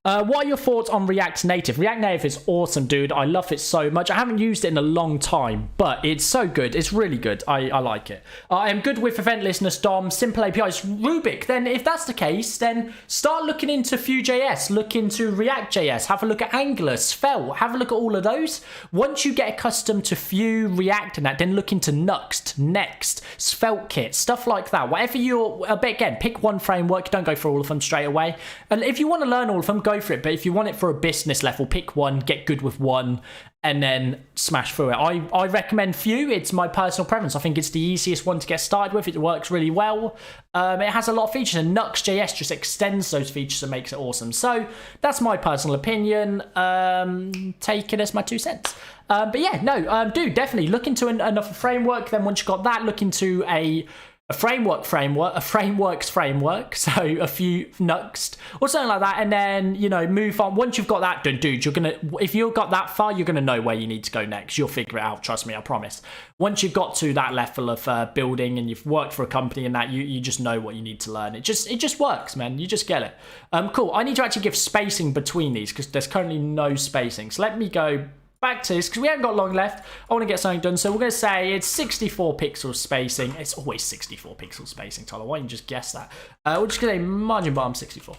What are your thoughts on React Native? React Native is awesome, dude. I love it so much. I haven't used it in a long time, but it's so good. It's really good. I like it. I am good with event listeners, DOM, simple APIs, Rubik. Then if that's the case, then start looking into Vue.js, look into React.js, have a look at Angular, Svelte, have a look at all of those. Once you get accustomed to Vue, React, and that, then look into Nuxt, Next, SvelteKit, stuff like that. Whatever again, pick one framework. Don't go for all of them straight away. And if you want to learn all of them, go for it. But if you want it for a business level, pick one, get good with one, and then smash through it. I recommend Vue. It's my personal preference. I think it's the easiest one to get started with. It works really well. It has a lot of features, and NUXT JS just extends those features and makes it awesome. So that's my personal opinion. Take it as my 2 cents. But yeah, no, dude, definitely look into another framework. Then once you've got that, look into a frameworks framework, so a Vue Nuxt or something like that, and then move on. Once you've got that done, dude, if you've got that far, you're gonna know where you need to go next. You'll figure it out, trust me, I promise. Once you've got to that level of building, and you've worked for a company and that, you just know what you need to learn. It just works, man. You just get it. Cool. I need to actually give spacing between these because there's currently no spacing. So let me go back to this because we haven't got long left. I want to get something done, so we're going to say it's 64 pixels spacing. It's always 64 pixels spacing, Tyler. Why don't you just guess that? We're just going to say margin bottom 64.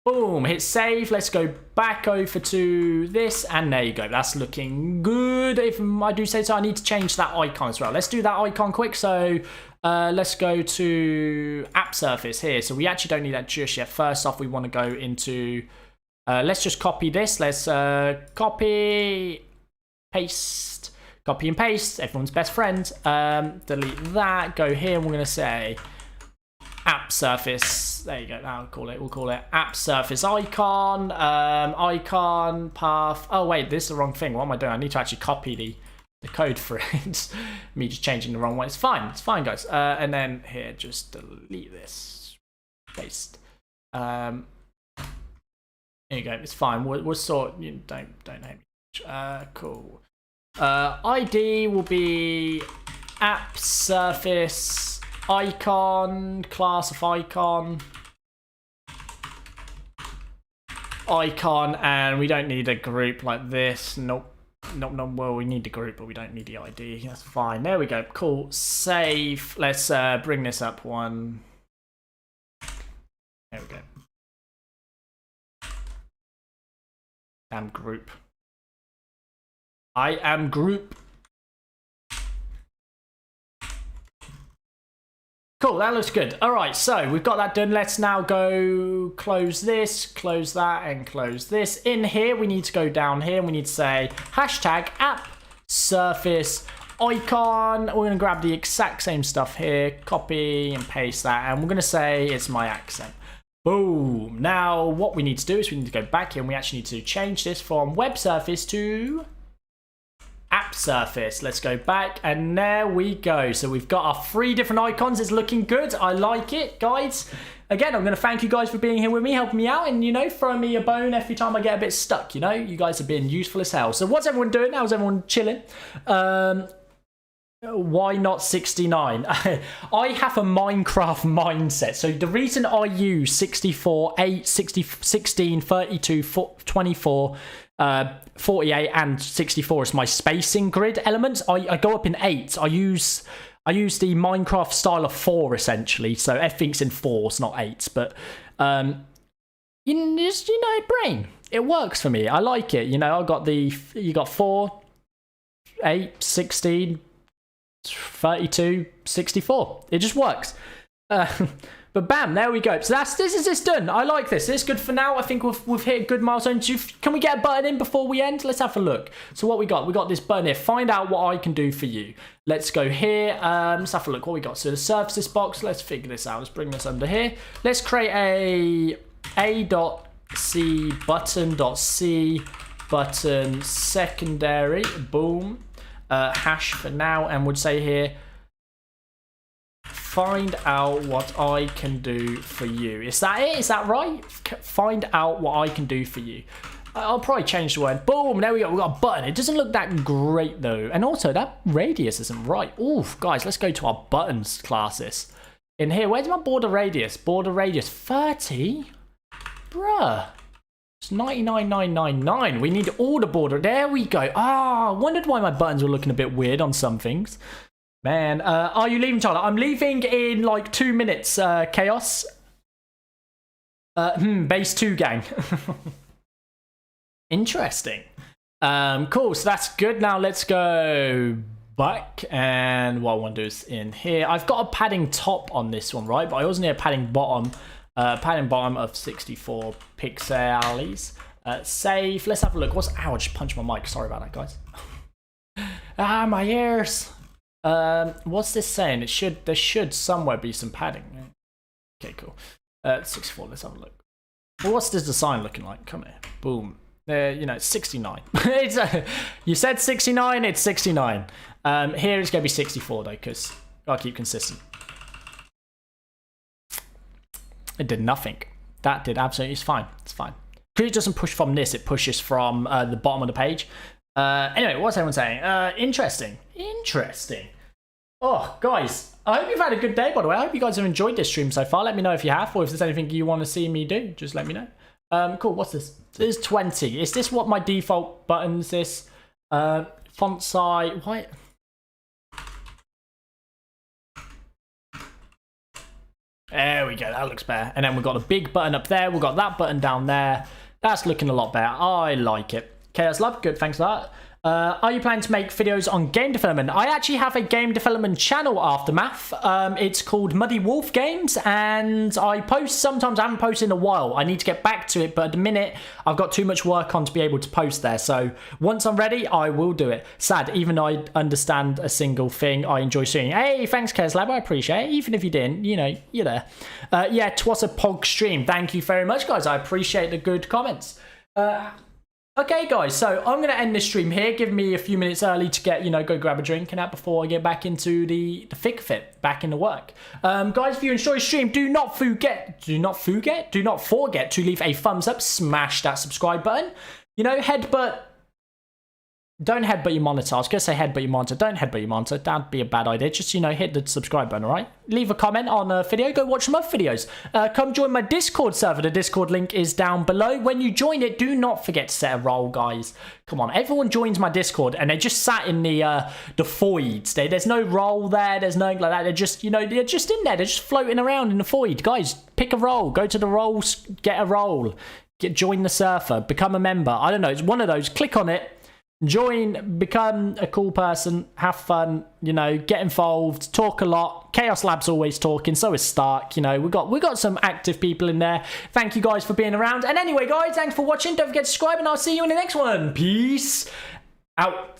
Boom, hit save. Let's go back over to this, and there you go. That's looking good. If I do say so, I need to change that icon as well. Let's do that icon quick. So let's go to app surface here. So we actually don't need that just yet. First off, we want to go into let's just copy this. Let's copy, paste, copy and paste. Everyone's best friend. Delete that. Go here. And we're going to say app surface. There you go. Now we'll call it app surface icon. Icon path. Oh wait, this is the wrong thing. What am I doing? I need to actually copy the code for it. Me just changing the wrong one. It's fine. It's fine, guys. And then here, just delete this. Paste. There you go. It's fine. We'll sort. Don't hate me. Cool. ID will be app surface icon, class of icon, and we don't need a group like this. Nope. Well, we need the group, but we don't need the ID. That's fine. There we go. Cool. Save. Let's bring this up one. There we go. Am group. I am group. Cool, that looks good. All right, so we've got that done. Let's now go close this, close that, and close this. In here, we need to go down here, and we need to say hashtag app surface icon. We're going to grab the exact same stuff here, copy and paste that, and we're going to say it's my accent. Boom. Now, what we need to do is we need to go back here, and we actually need to change this from web surface to app surface. Let's go back, and there we go. So we've got our 3 different icons. It's looking good. I like it, guys. Again, I'm going to thank you guys for being here with me, helping me out, and, throwing me a bone every time I get a bit stuck, You guys have been useful as hell. So what's everyone doing now? Is everyone chilling? Why not 69? I have a Minecraft mindset. So the reason I use 64, 8, 60, 16, 32, 24, 48 and 64 as my spacing grid elements. I go up in 8. I use the Minecraft style of 4 essentially. So everything's in 4s, not 8s. But brain. It works for me. I like it. I got you got 4, 8, 16, 32, 64. It just works. But bam, there we go. So this is done. I like this. This is good for now. I think we've hit a good milestone. Can we get a button in before we end? Let's have a look. So what we got? We got this button here. Find out what I can do for you. Let's go here. Let's have a look. What we got? So the services box. Let's figure this out. Let's bring this under here. Let's create a.c button.c button secondary. Boom. Hash for now, and would say here, find out what I can do for you. Is that it? Is that right? Find out what I can do for you. I'll probably change the word. Boom, there we go. We got a button. It doesn't look that great though. And also that radius isn't right. Oof, guys, let's go to our buttons classes. In here, where's my border radius? Border radius 30? Bruh. It's 99,999. We need all the border. There we go. Ah, wondered why my buttons were looking a bit weird on some things. Man, are you leaving, Tyler? I'm leaving in like 2 minutes, Chaos. Base 2 gang. Interesting. Cool, so that's good. Now let's go back. And what I want to do is in here. I've got a padding top on this one, right? But I also need a padding bottom. Padding bottom of 64 pixels. Save. Let's have a look. Ow, I just punched my mic. Sorry about that, guys. Ah, my ears. What's this saying? There should somewhere be some padding. Okay, cool. 64, let's have a look. Well, what's this design looking like? Come here. Boom. You know, it's 69. You said 69, it's 69. Here it's going to be 64 though, because I'll keep consistent. It did nothing. That did absolutely, it's fine. It's fine. Because it doesn't push from this, it pushes from the bottom of the page. Anyway, what's everyone saying? Interesting. Interesting. Oh, guys, I hope you've had a good day, by the way. I hope you guys have enjoyed this stream so far. Let me know if you have, or if there's anything you want to see me do. Just let me know. Cool, what's this? This is 20. Is this what my default button is? This? Font size. Why? There we go. That looks better. And then we've got a big button up there. We've got that button down there. That's looking a lot better. I like it. Okay, that's love. Good, thanks for that. Are you planning to make videos on game development? I actually have a game development channel, Aftermath. It's called Muddy Wolf Games, and I post sometimes. I haven't posted in a while. I need to get back to it, but at the minute, I've got too much work on to be able to post there. So once I'm ready, I will do it. Sad, even though I understand a single thing, I enjoy seeing. Hey, thanks, Keslab. I appreciate it. Even if you didn't, you know, you're there. Yeah, 'twas a pog stream. Thank you very much, guys. I appreciate the good comments. Okay, guys, so I'm going to end this stream here. Give me a few minutes early to get, you know, go grab a drink and that before I get back into the thick of it, back into work. Guys, if you enjoy the stream, do not forget to leave a thumbs up, smash that subscribe button. You know, don't headbutt your monitor. I was going to say headbutt your monitor. Don't headbutt your monitor. That'd be a bad idea. Just, you know, hit the subscribe button, all right? Leave a comment on a video. Go watch some other videos. Come join my Discord server. The Discord link is down below. When you join it, do not forget to set a role, guys. Come on. Everyone joins my Discord, and they just sat in the voids. There's no role there. There's nothing like that. They're just, you know, they're just in there. They're just floating around in the void. Guys, pick a role. Go to the roles. Get a role. Join the server. Become a member. I don't know. It's one of those. Click on it. Join, become a cool person, have fun, you know, get involved, talk a lot. Chaos Lab's always talking, so is Stark, you know, we got some active people in there. Thank you guys for being around. And anyway, guys, thanks for watching. Don't forget to subscribe, and I'll see you in the next one. Peace out.